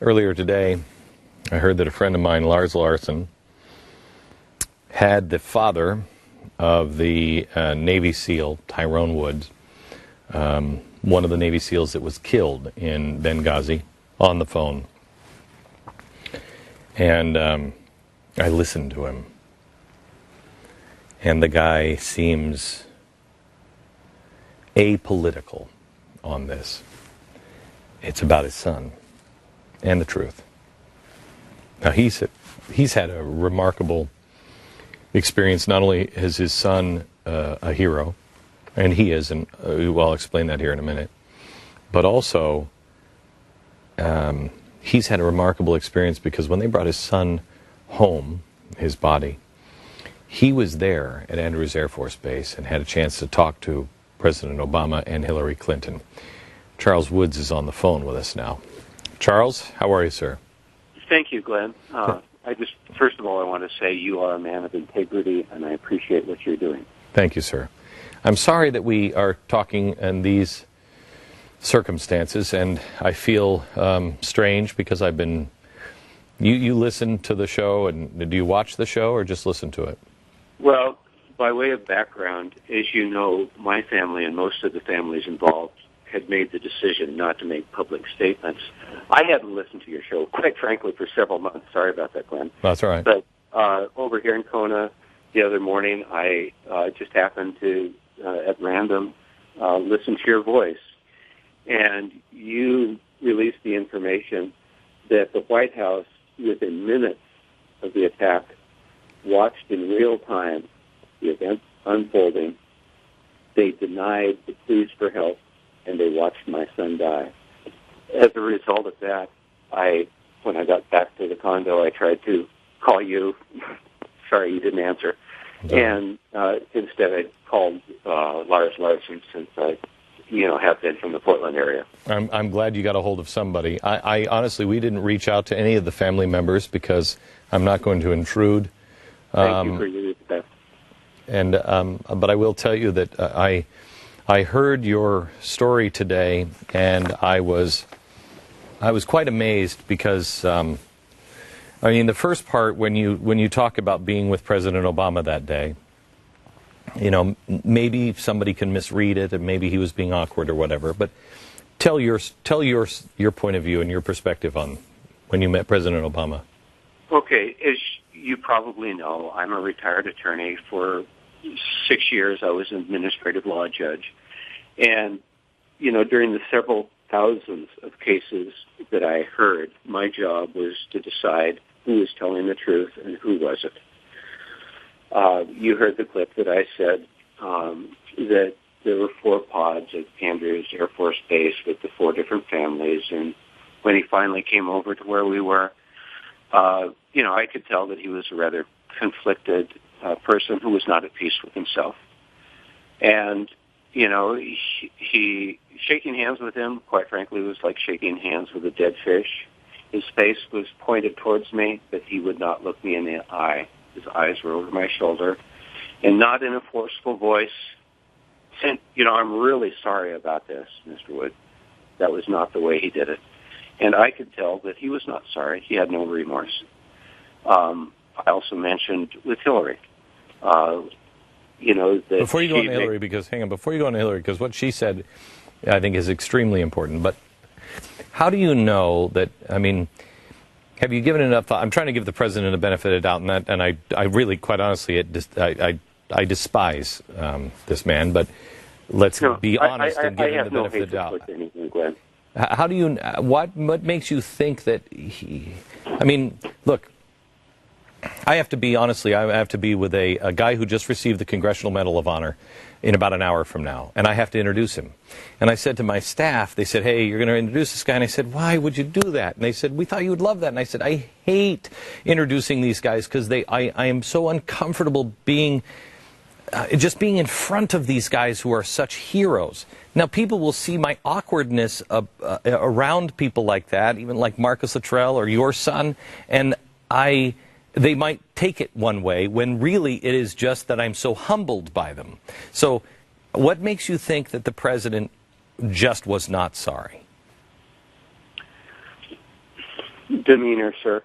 Earlier today, I heard that a friend of mine, Lars Larson, had the father of the Navy SEAL, Tyrone Woods, one of the Navy SEALs that was killed in Benghazi, on the phone. And I listened to him. And the guy seems apolitical on this. It's about his son and the truth. Now, he's had a remarkable experience. Not only is his son a hero, and he is, and I'll explain that here in a minute, but also he's had a remarkable experience because when they brought his son home, his body, he was there at Andrews Air Force Base and had a chance to talk to President Obama and Hillary Clinton. Charles Woods is on the phone with us now. Charles, how are you, sir? Thank you, Glenn. First of all, I want to say you are a man of integrity, and I appreciate what you're doing. Thank you, sir. I'm sorry that we are talking in these circumstances, and I feel strange because I've been... You listen to the show, and do you watch the show or just listen to it? Well, by way of background, as you know, my family and most of the families involved had made the decision not to make public statements. I hadn't listened to your show, quite frankly, for several months. Sorry about that, Glenn. That's all right. But over here in Kona the other morning, I just happened to, at random, listen to your voice. And you released the information that the White House, within minutes of the attack, watched in real time the events unfolding. They denied the pleas for help, and they watched my son die. As a result of that, when I got back to the condo, I tried to call you. Sorry, you didn't answer. No. And instead I called Lars Larson, since I have been from the Portland area. I'm glad you got a hold of somebody. I honestly, we didn't reach out to any of the family members because I'm not going to intrude. Thank you for your best. And but I will tell you that I heard your story today, and I was quite amazed because I mean, the first part, when you talk about being with President Obama that day, maybe somebody can misread it, and maybe he was being awkward or whatever. But tell your point of view and your perspective on when you met President Obama. Okay, as you probably know, I'm a retired attorney. For 6 years, I was an administrative law judge, and during the several thousands of cases that I heard, my job was to decide who was telling the truth and who wasn't. You heard the clip that I said that there were 4 pods at Andrews Air Force Base with the 4 different families, and when he finally came over to where we were, I could tell that he was a rather conflicted person who was not at peace with himself. And, he shaking hands with him, quite frankly, was like shaking hands with a dead fish. His face was pointed towards me, but he would not look me in the eye. His eyes were over my shoulder, and not in a forceful voice. I'm really sorry about this, Mr. Wood. That was not the way he did it. And I could tell that he was not sorry. He had no remorse. I also mentioned with Hillary, that before you go on Hillary, because what she said, I think, is extremely important. But how do you know that? I mean, have you given enough thought? I'm trying to give the president a benefit of doubt, and I really, quite honestly, I despise this man. But let's be honest and give him the benefit of the doubt. Anything, Glenn. How do you? What makes you think that he? I mean, look. I have to be with a guy who just received the Congressional Medal of Honor in about an hour from now, and I have to introduce him. And I said to my staff, they said, "Hey, you're going to introduce this guy?" And I said, "Why would you do that?" And they said, "We thought you would love that." And I said, "I hate introducing these guys because I am so uncomfortable being in front of these guys who are such heroes." Now, people will see my awkwardness around people like that, even like Marcus Luttrell or your son, and they might take it one way when really it is just that I'm so humbled by them. So what makes you think that the president just was not sorry? demeanor, sir.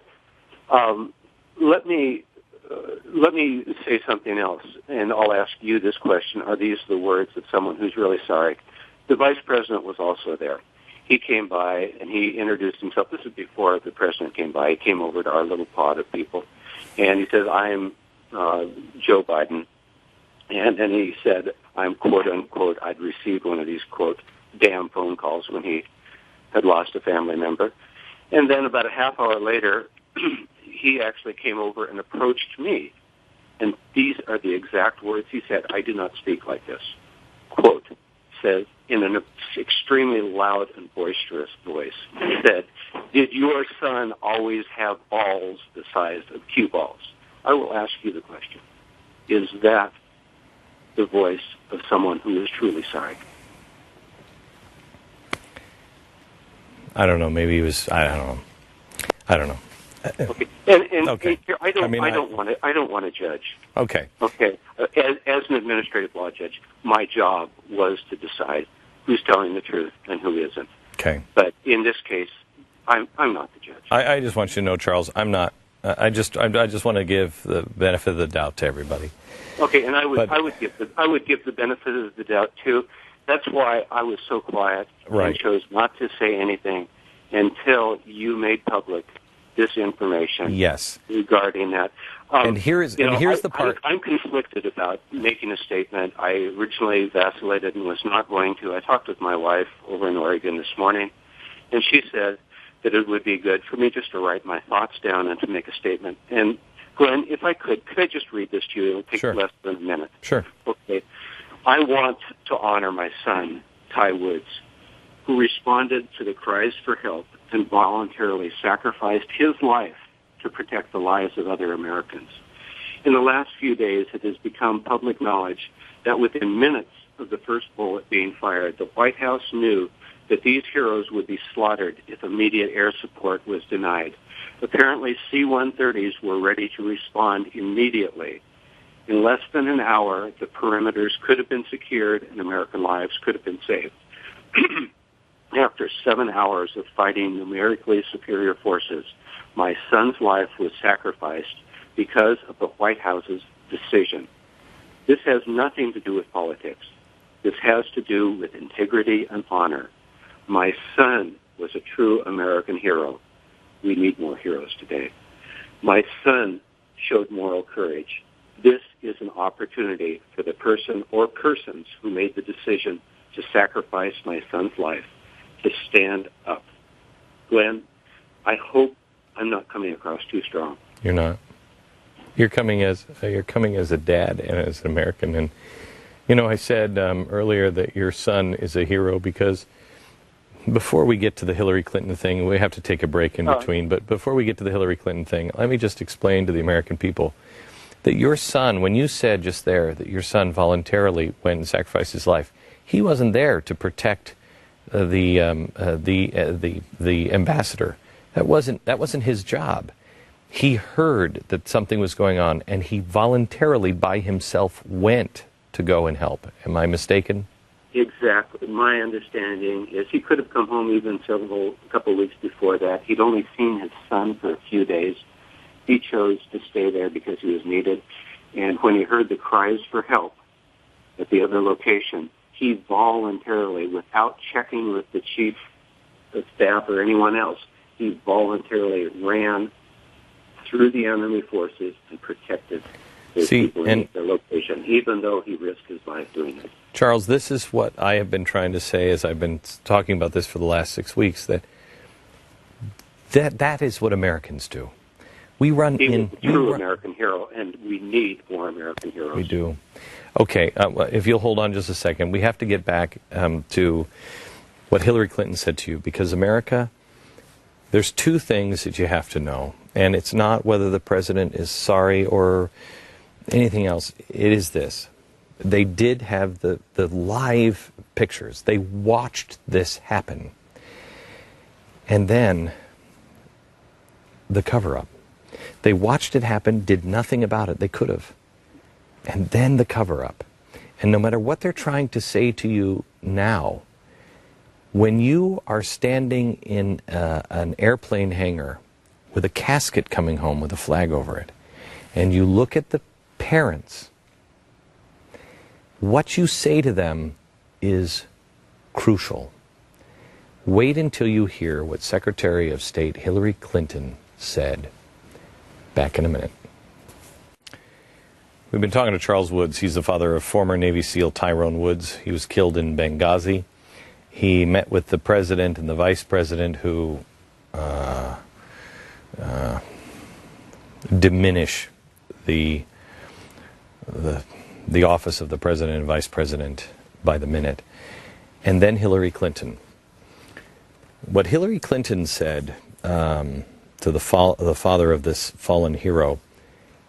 Let me say something else, and I'll ask you this question. Are these the words of someone who's really sorry? The vice president was also there. He came by, and he introduced himself. This is before the president came by. He came over to our little pod of people, and he says, I'm Joe Biden. And then he said, I'm, quote, unquote, I'd received one of these, quote, damn phone calls when he had lost a family member. And then about a half hour later, he actually came over and approached me. And these are the exact words he said. I do not speak like this. Quote, says in an extremely loud and boisterous voice, he said, did your son always have balls the size of cue balls? I will ask you the question. Is that the voice of someone who is truly sorry? I don't know. Maybe he was. I don't know. Okay. And okay. I don't want to judge. Okay. Okay. As an administrative law judge, my job was to decide who's telling the truth and who isn't. Okay. But in this case, I'm not the judge. I just want you to know, Charles, I'm not. I just want to give the benefit of the doubt to everybody. Okay, and I would give the benefit of the doubt too. That's why I was so quiet and chose not to say anything until you made public this information. Yes. Regarding that. And here's the part. I'm conflicted about making a statement. I originally vacillated and was not going to. I talked with my wife over in Oregon this morning, and she said that it would be good for me just to write my thoughts down and to make a statement. And Glenn, if I could I just read this to you? It will take less than a minute. Sure. Okay. I want to honor my son, Ty Woods, who responded to the cries for help and voluntarily sacrificed his life to protect the lives of other Americans. In the last few days, it has become public knowledge that within minutes of the first bullet being fired, the White House knew that these heroes would be slaughtered if immediate air support was denied. Apparently, C-130s were ready to respond immediately. In less than an hour, the perimeters could have been secured and American lives could have been saved. After 7 hours of fighting numerically superior forces, my son's life was sacrificed because of the White House's decision. This has nothing to do with politics. This has to do with integrity and honor. My son was a true American hero. We need more heroes today. My son showed moral courage. This is an opportunity for the person or persons who made the decision to sacrifice my son's life to stand up. Glenn, I hope I'm not coming across too strong. You're not. You're coming as a dad and as an American. And you know, I said earlier that your son is a hero because before we get to the Hillary Clinton thing, we have to take a break in between. But before we get to the Hillary Clinton thing, let me just explain to the American people that your son, when you said just there that your son voluntarily went and sacrificed his life, he wasn't there to protect the ambassador. That wasn't his job. He heard that something was going on, and he voluntarily by himself went to go and help. Am I mistaken? Exactly. My understanding is he could have come home even a couple of weeks before that. He'd only seen his son for a few days. He chose to stay there because he was needed. And when he heard the cries for help at the other location, he voluntarily, without checking with the chief of staff or anyone else, he voluntarily ran through the enemy forces and protected the people in their location, even though he risked his life doing it. Charles, this is what I have been trying to say as I've been talking about this for the last 6 weeks, that is what Americans do. We run he was a true American hero, and we need more American heroes. We do. Okay, if you'll hold on just a second, we have to get back to what Hillary Clinton said to you, because America, there's two things that you have to know, and it's not whether the president is sorry or anything else. It is this. They did have the live pictures. They watched this happen. And then the cover-up. They watched it happen, did nothing about it. They could have. And then the cover-up. And no matter what they're trying to say to you now, when you are standing in an airplane hangar with a casket coming home with a flag over it, and you look at the parents, what you say to them is crucial. Wait until you hear what Secretary of State Hillary Clinton said. Back in a minute. We've been talking to Charles Woods. He's the father of former Navy SEAL Tyrone Woods. He was killed in Benghazi. He met with the president and the vice president who diminish the office of the president and vice president by the minute. And then Hillary Clinton. What Hillary Clinton said to the father of this fallen hero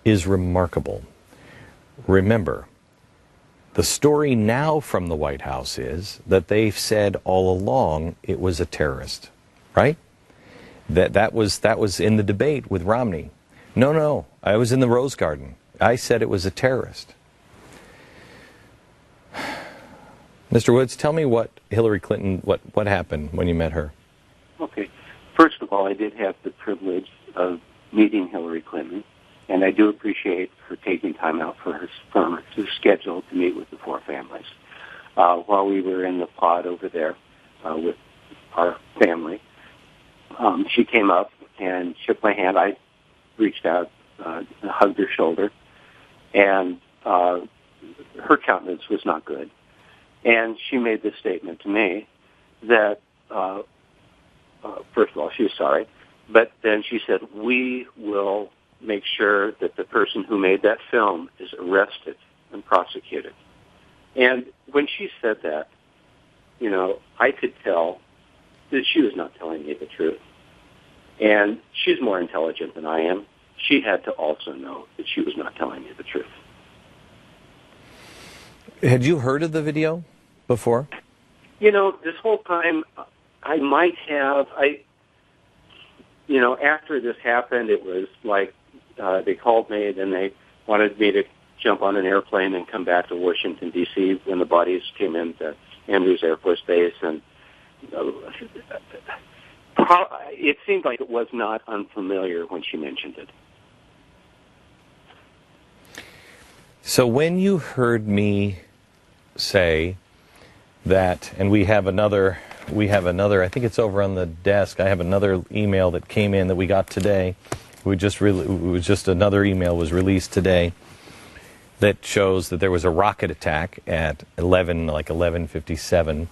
is remarkable. Remember, the story now from the White House is that they've said all along it was a terrorist, right? That was in the debate with Romney. No, I was in the Rose Garden. I said it was a terrorist. Mr. Woods, tell me what Hillary Clinton, what happened when you met her? Okay. First of all, I did have the privilege of meeting Hillary Clinton, and I do appreciate her taking time out from her schedule to meet with the four families. While we were in the pod over there with our family, she came up and shook my hand. I reached out, hugged her shoulder, and her countenance was not good. And she made this statement to me that, first of all, she was sorry, but then she said, we will make sure that the person who made that film is arrested and prosecuted. And when she said that, I could tell that she was not telling me the truth. And she's more intelligent than I am. She had to also know that she was not telling me the truth. Had you heard of the video before? This whole time, I might have. After this happened, it was like they called me, and they wanted me to jump on an airplane and come back to Washington, D.C. when the bodies came into Andrews Air Force Base. And it seemed like it was not unfamiliar when she mentioned it. So when you heard me say that, and we have another, I think it's over on the desk, I have another email that came in that we got today. Another email was released today that shows that there was a rocket attack at 11:57.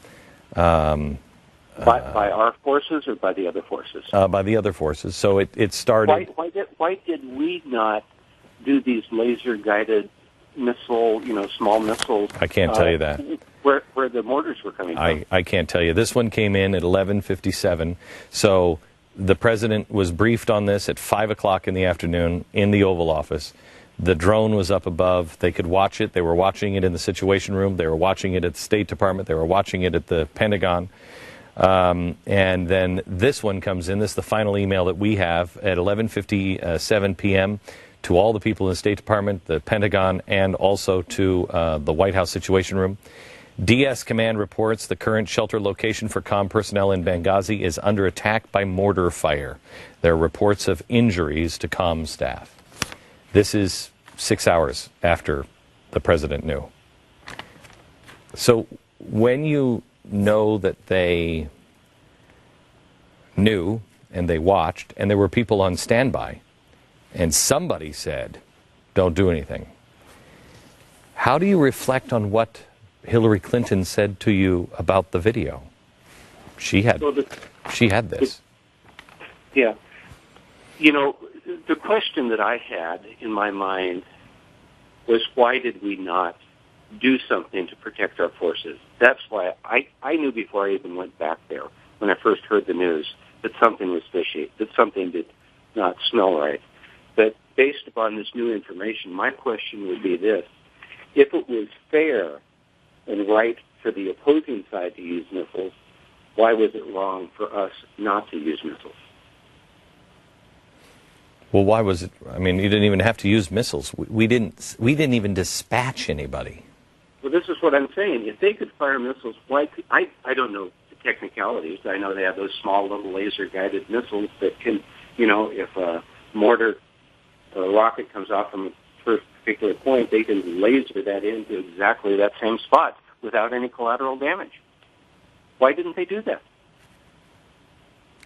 By our forces or by the other forces? By the other forces. So it started. Why did we not do these laser-guided missile, small missiles? I can't tell you that. Where the mortars were coming from? I can't tell you. This one came in at 11:57. So the president was briefed on this at 5 o'clock in the afternoon in the Oval Office. The drone was up above. They could watch it. They were watching it in the Situation Room. They were watching it at the State Department. They were watching it at the Pentagon. And then this one comes in. This is the final email that we have at 11:57 p.m. to all the people in the State Department, the Pentagon, and also to the White House Situation Room. DS Command reports the current shelter location for comm personnel in Benghazi is under attack by mortar fire. There are reports of injuries to comm staff. This is 6 hours after the president knew. So when you know that they knew and they watched and there were people on standby and somebody said, don't do anything, how do you reflect on what Hillary Clinton said to you about the video? She had this. Yeah. The question that I had in my mind was, why did we not do something to protect our forces? That's why I knew before I even went back there, when I first heard the news, that something was fishy, that something did not smell right. But based upon this new information, my question would be this: if it was fair and right for the opposing side to use missiles, why was it wrong for us not to use missiles? Well, why was it? I mean, you didn't even have to use missiles. We didn't even dispatch anybody. Well, this is what I'm saying. If they could fire missiles, why could, I don't know the technicalities. I know they have those small little laser-guided missiles that can if a mortar or a rocket comes off from a first particular point, they can laser that into exactly that same spot without any collateral damage. Why didn't they do that?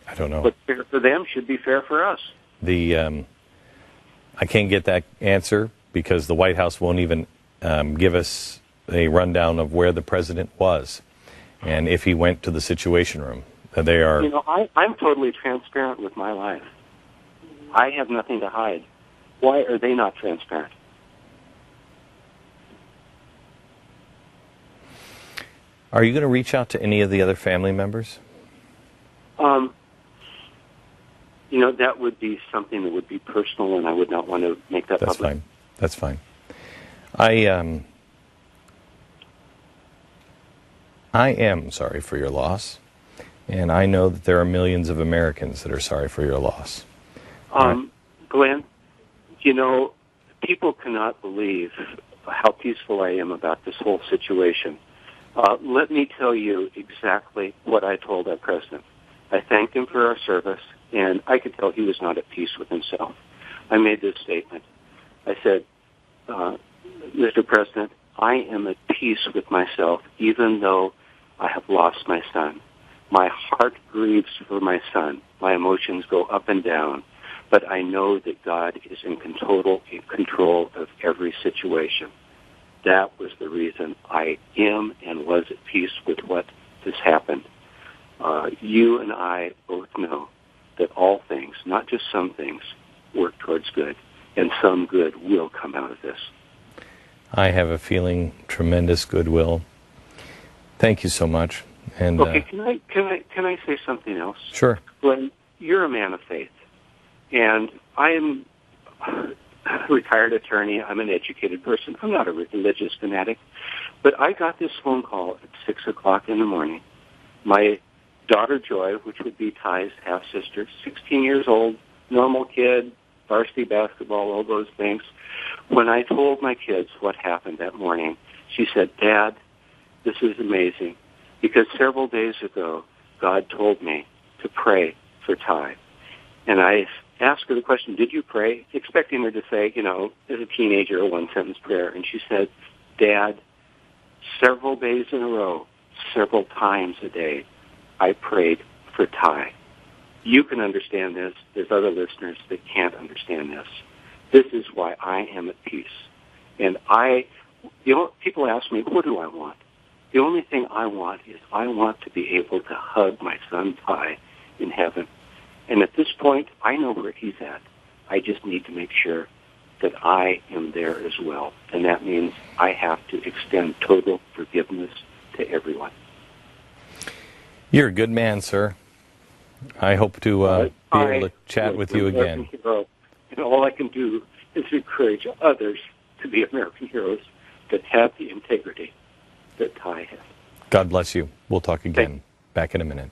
I don't know. What's fair for them should be fair for us. I can't get that answer because the White House won't even give us a rundown of where the president was and if he went to the Situation Room. They are. I'm totally transparent with my life. I have nothing to hide. Why are they not transparent? Are you going to reach out to any of the other family members? That would be something that would be personal, and I would not want to make that public. That's fine. I am sorry for your loss, and I know that there are millions of Americans that are sorry for your loss. Glenn, people cannot believe how peaceful I am about this whole situation. Let me tell you exactly what I told our president. I thanked him for our service, and I could tell he was not at peace with himself. I made this statement. I said, Mr. President, I am at peace with myself, even though I have lost my son. My heart grieves for my son. My emotions go up and down. But I know that God is in total control of every situation. That was the reason I am and was at peace with what has happened. You and I both know that all things, not just some things, work towards good, and some good will come out of this. I have a feeling tremendous goodwill. Thank you so much. And okay, can I say something else? Sure. Glenn, you're a man of faith, and I am a retired attorney. I'm an educated person. I'm not a religious fanatic, but I got this phone call at 6 o'clock in the morning. My daughter Joy, which would be Ty's half-sister, 16 years old, normal kid, varsity basketball, all those things. When I told my kids what happened that morning, she said, Dad, this is amazing, because several days ago, God told me to pray for Ty. And I asked her the question, did you pray? Expecting her to say, as a teenager, a one-sentence prayer. And she said, Dad, several days in a row, several times a day, I prayed for Ty. You can understand this. There's other listeners that can't understand this. This is why I am at peace. And people ask me, what do I want? The only thing I want is I want to be able to hug my son Ty in heaven. And at this point, I know where he's at. I just need to make sure that I am there as well. And that means I have to extend total forgiveness to everyone. You're a good man, sir. I hope to be able to chat with you again. Hero, and all I can do is encourage others to be American heroes that have the integrity that Ty has. God bless you. We'll talk again. Back in a minute.